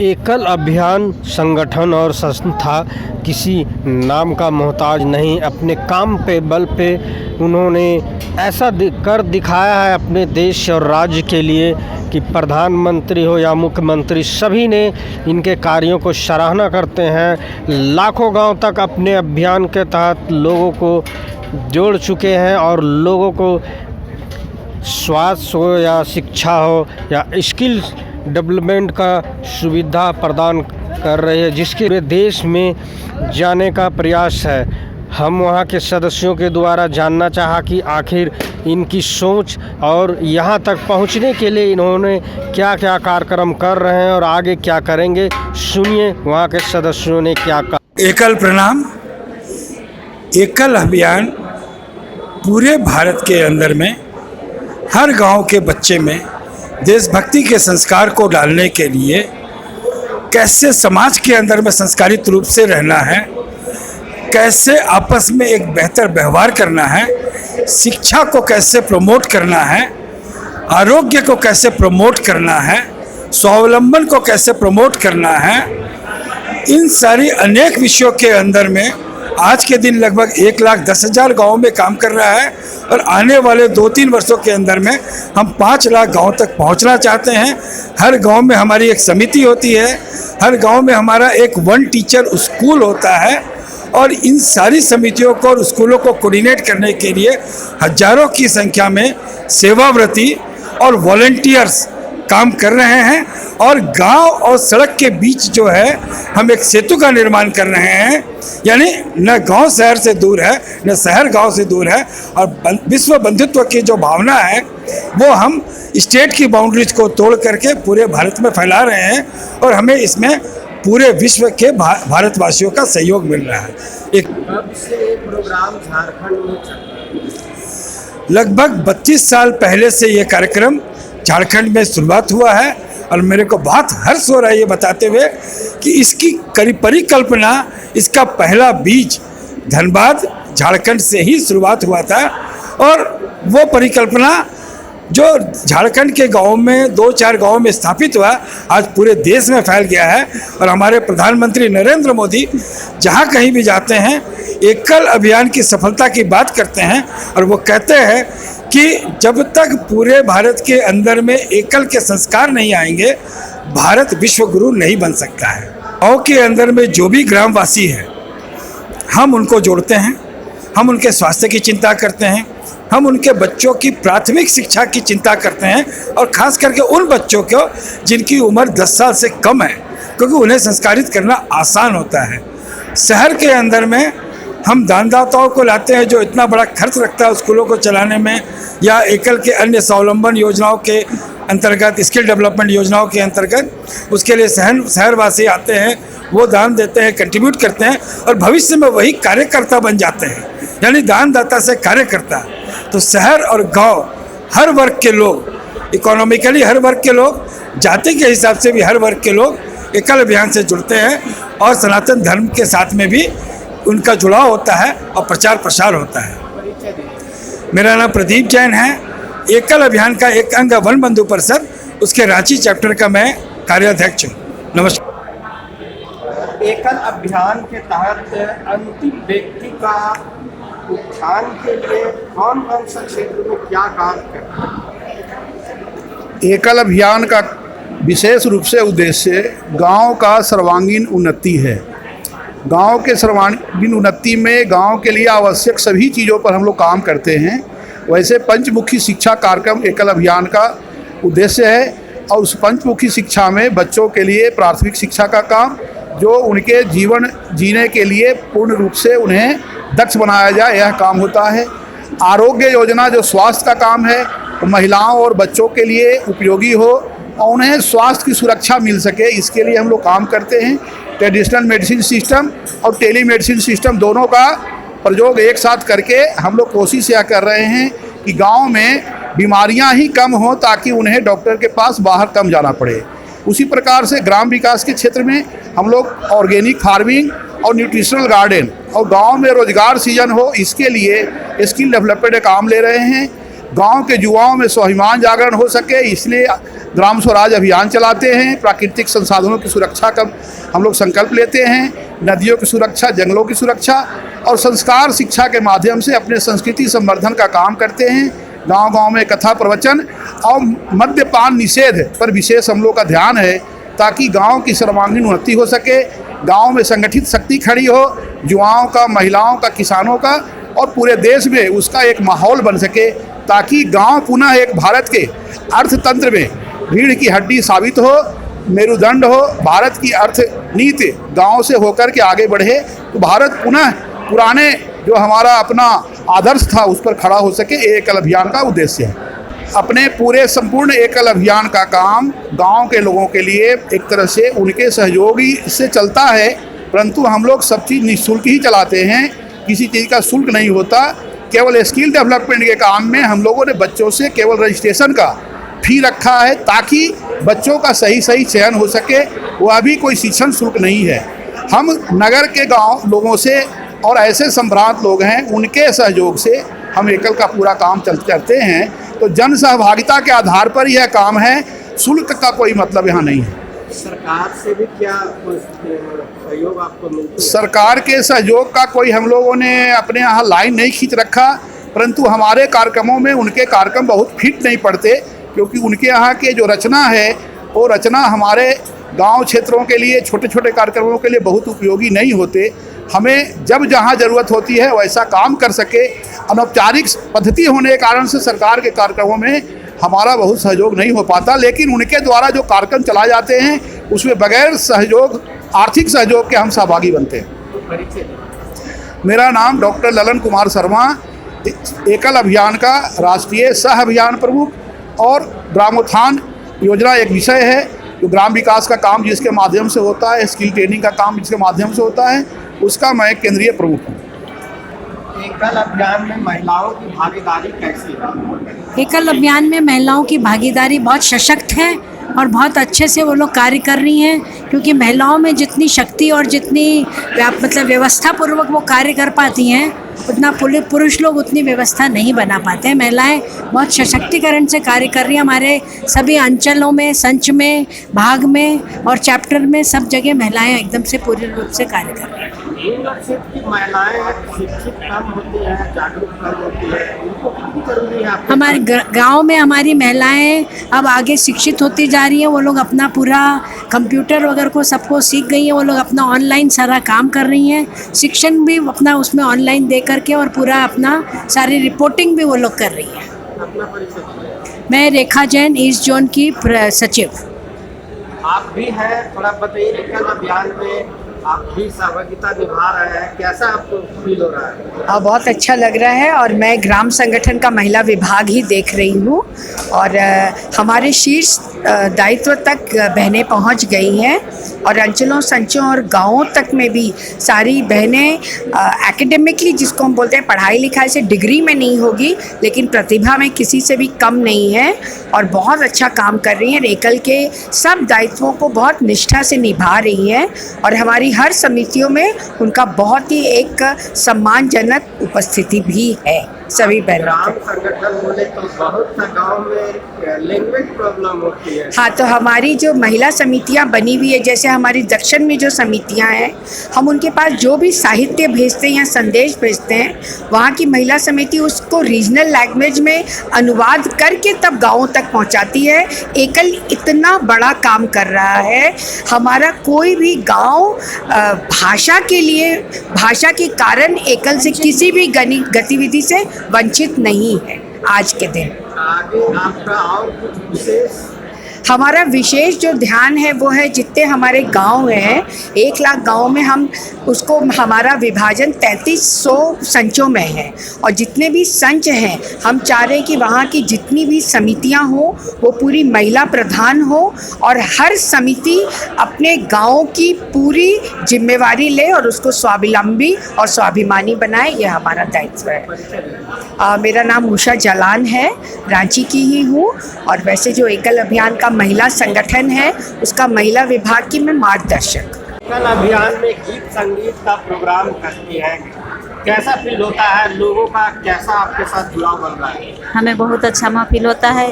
एकल अभियान संगठन और संस्था किसी नाम का मोहताज नहीं। अपने काम पे बल पे उन्होंने ऐसा कर दिखाया है अपने देश और राज्य के लिए कि प्रधानमंत्री हो या मुख्यमंत्री सभी ने इनके कार्यों को सराहना करते हैं। लाखों गांव तक अपने अभियान के तहत लोगों को जोड़ चुके हैं और लोगों को स्वास्थ्य हो या शिक्षा हो या स्किल डेवलपमेंट का सुविधा प्रदान कर रहे हैं, जिसके पूरे देश में जाने का प्रयास है। हम वहाँ के सदस्यों के द्वारा जानना चाहा कि आखिर इनकी सोच और यहाँ तक पहुँचने के लिए इन्होंने क्या क्या कार्यक्रम कर रहे हैं और आगे क्या करेंगे। सुनिए वहाँ के सदस्यों ने क्या कहा। एकल प्रणाम। एकल अभियान पूरे भारत के अंदर में हर गांव के बच्चे में देशभक्ति के संस्कार को डालने के लिए कैसे समाज के अंदर में संस्कारित रूप से रहना है, कैसे आपस में एक बेहतर व्यवहार करना है, शिक्षा को कैसे प्रमोट करना है, आरोग्य को कैसे प्रमोट करना है, स्वावलंबन को कैसे प्रमोट करना है, इन सारी अनेक विषयों के अंदर में आज के दिन लगभग 1,10,000 गाँव में काम कर रहा है और आने वाले 2-3 वर्षों के अंदर में हम 5 लाख गाँव तक पहुंचना चाहते हैं। हर गांव में हमारी एक समिति होती है, हर गांव में हमारा एक वन टीचर स्कूल होता है और इन सारी समितियों को और स्कूलों को कोऑर्डिनेट करने के लिए हजारों की संख्या में सेवाव्रती और वॉलंटियर्स काम कर रहे हैं और गांव और सड़क के बीच जो है हम एक सेतु का निर्माण कर रहे हैं। यानी न गांव शहर से दूर है न शहर गांव से दूर है और विश्व बंधुत्व की जो भावना है वो हम स्टेट की बाउंड्रीज को तोड़ करके पूरे भारत में फैला रहे हैं और हमें इसमें पूरे विश्व के भारतवासियों का सहयोग मिल रहा है। एक कब से प्रोग्राम झारखंड में लगभग 32 साल पहले से ये कार्यक्रम झारखंड में शुरुआत हुआ है और मेरे को बहुत हर्ष हो रहा है ये बताते हुए कि इसकी परिकल्पना, इसका पहला बीज धनबाद झारखंड से ही शुरुआत हुआ था और वो परिकल्पना जो झारखंड के गाँव में 2-4 गाँव में स्थापित हुआ आज पूरे देश में फैल गया है और हमारे प्रधानमंत्री नरेंद्र मोदी जहाँ कहीं भी जाते हैं एकल अभियान की सफलता की बात करते हैं और वो कहते हैं कि जब तक पूरे भारत के अंदर में एकल के संस्कार नहीं आएंगे भारत विश्व गुरु नहीं बन सकता है। गाँव के अंदर में जो भी ग्रामवासी है हम उनको जोड़ते हैं, हम उनके स्वास्थ्य की चिंता करते हैं, हम उनके बच्चों की प्राथमिक शिक्षा की चिंता करते हैं और ख़ास करके उन बच्चों को जिनकी उम्र 10 साल से कम है क्योंकि उन्हें संस्कारित करना आसान होता है। शहर के अंदर में हम दानदाताओं को लाते हैं जो इतना बड़ा खर्च रखता है स्कूलों को चलाने में या एकल के अन्य स्वावलंबन योजनाओं के अंतर्गत, स्किल डेवलपमेंट योजनाओं के अंतर्गत उसके लिए शहरवासी आते हैं, वो दान देते हैं, कंट्रीब्यूट करते हैं और भविष्य में वही कार्यकर्ता बन जाते हैं, यानी दानदाता से कार्यकर्ता। तो शहर और गांव हर वर्ग के लोग, इकोनॉमिकली हर वर्ग के लोग, जाति के हिसाब से भी हर वर्ग के लोग एकल अभियान से जुड़ते हैं और सनातन धर्म के साथ में भी उनका जुड़ाव होता है और प्रचार प्रसार होता है। मेरा नाम प्रदीप जैन है। एकल अभियान का एक अंग वन बंधु परिषद, उसके रांची चैप्टर का मैं कार्याध्यक्ष हूँ। नमस्कार। एकल अभियान के तहत अंतिम व्यक्ति का उत्थान के लिए कौन कौन सा क्षेत्र में क्या कार्य करते हैं? एकल अभियान का विशेष रूप से उद्देश्य गांव का सर्वांगीण उन्नति है। गांव के सर्वांगीण उन्नति में गांव के लिए आवश्यक सभी चीज़ों पर हम लोग काम करते हैं। वैसे पंचमुखी शिक्षा कार्यक्रम एकल अभियान का उद्देश्य है और उस पंचमुखी शिक्षा में बच्चों के लिए प्राथमिक शिक्षा का काम जो उनके जीवन जीने के लिए पूर्ण रूप से उन्हें दक्ष बनाया जाए, यह काम होता है। आरोग्य योजना जो स्वास्थ्य का काम है वो महिलाओं और बच्चों के लिए उपयोगी हो और उन्हें स्वास्थ्य की सुरक्षा मिल सके, इसके लिए हम लोग काम करते हैं। ट्रेडिशनल मेडिसिन सिस्टम और टेली मेडिसिन सिस्टम दोनों का प्रयोग एक साथ करके हम लोग कोशिश यह कर रहे हैं कि गांव में बीमारियां ही कम हों ताकि उन्हें डॉक्टर के पास बाहर कम जाना पड़े। उसी प्रकार से ग्राम विकास के क्षेत्र में हम लोग ऑर्गेनिक फार्मिंग और न्यूट्रिशनल गार्डन और गांव में रोजगार सृजन हो, इसके लिए स्किल डेवलपमेंट काम ले रहे हैं। गांव के युवाओं में स्वाभिमान जागरण हो सके, इसलिए ग्राम स्वराज अभियान चलाते हैं। प्राकृतिक संसाधनों की सुरक्षा का हम लोग संकल्प लेते हैं, नदियों की सुरक्षा, जंगलों की सुरक्षा और संस्कार शिक्षा के माध्यम से अपने संस्कृति संवर्धन का काम करते हैं। गांव-गांव में कथा प्रवचन और मद्यपान निषेध पर विशेष हम लोग का ध्यान है, ताकि गांव की सर्वांगीण उन्नति हो सके, गांव में संगठित शक्ति खड़ी हो, युवाओं का, महिलाओं का, किसानों का और पूरे देश में उसका एक माहौल बन सके, ताकि गांव पुनः एक भारत के अर्थतंत्र में रीढ़ की हड्डी साबित हो, मेरुदंड हो। भारत की अर्थनीति गांव से होकर के आगे बढ़े तो भारत पुनः पुराने जो हमारा अपना आदर्श था उस पर खड़ा हो सके। ये एकल अभियान का उद्देश्य है। अपने पूरे संपूर्ण एकल अभियान का काम गांव के लोगों के लिए एक तरह से उनके सहयोगी से चलता है, परंतु हम लोग सब चीज़ निःशुल्क ही चलाते हैं, किसी चीज़ का शुल्क नहीं होता। केवल स्किल डेवलपमेंट के काम में हम लोगों ने बच्चों से केवल रजिस्ट्रेशन का फी रखा है, ताकि बच्चों का सही चयन हो सके। वह भी कोई शिक्षण शुल्क नहीं है। हम नगर के गांव लोगों से और ऐसे संभ्रांत लोग हैं, उनके सहयोग से हम एकल का पूरा काम करते हैं। तो जन सहभागिता के आधार पर यह काम है, शुल्क का कोई मतलब यहाँ नहीं है। सरकार से भी क्या सहयोग आपको मिलता है? सरकार के सहयोग का कोई हम लोगों ने अपने यहाँ लाइन नहीं खींच रखा, परंतु हमारे कार्यक्रमों में उनके कार्यक्रम बहुत फिट नहीं पड़ते, क्योंकि उनके यहाँ के जो रचना है वो रचना हमारे गांव क्षेत्रों के लिए, छोटे छोटे कार्यक्रमों के लिए बहुत उपयोगी नहीं होते। हमें जब जहाँ ज़रूरत होती है वैसा काम कर सके। अनौपचारिक पद्धति होने के कारण से सरकार के कार्यक्रमों में हमारा बहुत सहयोग नहीं हो पाता, लेकिन उनके द्वारा जो कार्यक्रम चलाए जाते हैं उसमें बगैर सहयोग, आर्थिक सहयोग के हम सहभागी बनते हैं। मेरा नाम डॉक्टर ललन कुमार शर्मा, एकल अभियान का राष्ट्रीय सह अभियान प्रमुख और ग्रामोत्थान योजना एक विषय है, जो ग्राम विकास का काम जिसके माध्यम से होता है, स्किल ट्रेनिंग का काम जिसके माध्यम से होता है, उसका मैं केंद्रीय प्रमुख हूँ। एकल अभियान में महिलाओं की भागीदारी कैसी है? एकल अभियान में महिलाओं की भागीदारी बहुत सशक्त है और बहुत अच्छे से वो लोग कार्य कर रही हैं, क्योंकि महिलाओं में जितनी शक्ति और जितनी मतलब व्यवस्था पूर्वक वो कार्य कर पाती हैं, उतना पुरुष लोग उतनी व्यवस्था नहीं बना पाते हैं। महिलाएं बहुत सशक्तिकरण से कार्य कर रही हैं। हमारे सभी अंचलों में, संच में, भाग में और चैप्टर में सब जगह महिलाएं एकदम से पूर्ण रूप से कार्य कर रही हैं। महिलाएं शिक्षित कम होती हैं, जागरूक कम होती है, उनको कितनी जरूरी है? हमारे गांव में हमारी महिलाएं अब आगे शिक्षित होती जा रही हैं। वो लोग अपना पूरा कंप्यूटर वगैरह को सबको सीख गई हैं। वो लोग अपना ऑनलाइन सारा काम कर रही हैं, शिक्षण भी अपना उसमें ऑनलाइन दे करके और पूरा अपना सारी रिपोर्टिंग भी वो लोग कर रही हैं। अपना परिचय? मैं रेखा जैन, ईस्ट जोन की सचिव। आप भी हैं, थोड़ा बताइए, एकल अभियान में आप भी सहभागिता निभा रहे हैं, कैसा आपको फील हो रहा है? बहुत अच्छा लग रहा है और मैं ग्राम संगठन का महिला विभाग ही देख रही हूँ और हमारे शीर्ष दायित्व तक बहनें पहुँच गई हैं और अंचलों, संचों और गाँवों तक में भी सारी बहनें एकेडमिकली, जिसको हम बोलते हैं पढ़ाई लिखाई से डिग्री में नहीं होगी, लेकिन प्रतिभा में किसी से भी कम नहीं है और बहुत अच्छा काम कर रही हैं। एकल के सब दायित्वों को बहुत निष्ठा से निभा रही हैं और हमारी हर समितियों में उनका बहुत ही एक सम्मानजनक उपस्थिति भी है सभी बहनों। ग्राम संगठन बोले तो बहुत सा गांव में लैंग्वेज प्रॉब्लम होती है। हाँ, तो हमारी जो महिला समितियाँ बनी हुई है, जैसे हमारी दक्षिण में जो समितियाँ हैं, हम उनके पास जो भी साहित्य भेजते हैं या संदेश भेजते हैं, वहाँ की महिला समिति उसको रीजनल लैंग्वेज में अनुवाद करके तब गाँवों तक पहुँचाती है। एकल इतना बड़ा काम कर रहा है। हमारा कोई भी गाँव भाषा के लिए, भाषा के कारण एकल से किसी भी गतिविधि से वंचित नहीं है आज के दिन। आगे आपका और कुछ विशेष? हमारा विशेष जो ध्यान है वो है, जितने हमारे गांव हैं, 1 लाख गांव में हम उसको, हमारा विभाजन 3300 संचों में है और जितने भी संच हैं, हम चाह रहे हैं कि वहाँ की जितनी भी समितियाँ हों वो पूरी महिला प्रधान हो और हर समिति अपने गांव की पूरी जिम्मेवारी ले और उसको स्वावलंबी और स्वाभिमानी बनाए। यह हमारा दायित्व है। मेरा नाम उषा जलान है, रांची की ही हूँ और वैसे जो एकल अभियान का महिला संगठन है उसका महिला विभाग की मैं मार्गदर्शक। एकल अभियान में गीत संगीत का प्रोग्राम करती है, कैसा फील होता है, लोगों का कैसा आपके साथ जुड़ाव बन रहा है? हमें बहुत अच्छा महफिल होता है।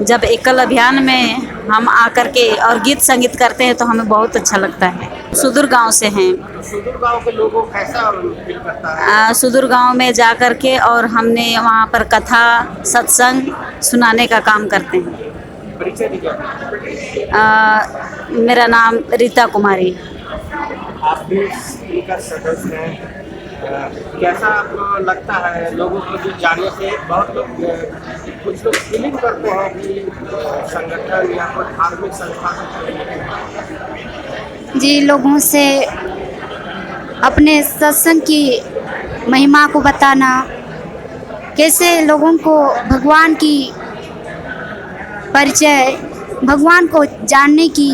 जब एकल अभियान में हम आकर के और गीत संगीत करते हैं तो हमें बहुत अच्छा लगता है। सुदूर गांव से हैं। तो सुदूर गांव के लोगों को कैसा फील करता है? सुदूर गांव में जा कर के और हमने वहाँ पर कथा सत्संग सुनाने का काम करते हैं। परिचय दीजिए। मेरा नाम रीता कुमारी। आप भी इनका सदस्य हैं। कैसा आपको लगता है, लोगों को भी जाने से बहुत लोग कुछ लोग फीलिंग करते हैं कि संगठन या कोई धार्मिक संस्था जी, लोगों से अपने सत्संग की महिमा को बताना, कैसे लोगों को भगवान की परिचय, भगवान को जानने की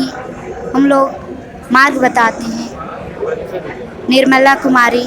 हम लोग मार्ग बताते हैं। निर्मला कुमारी।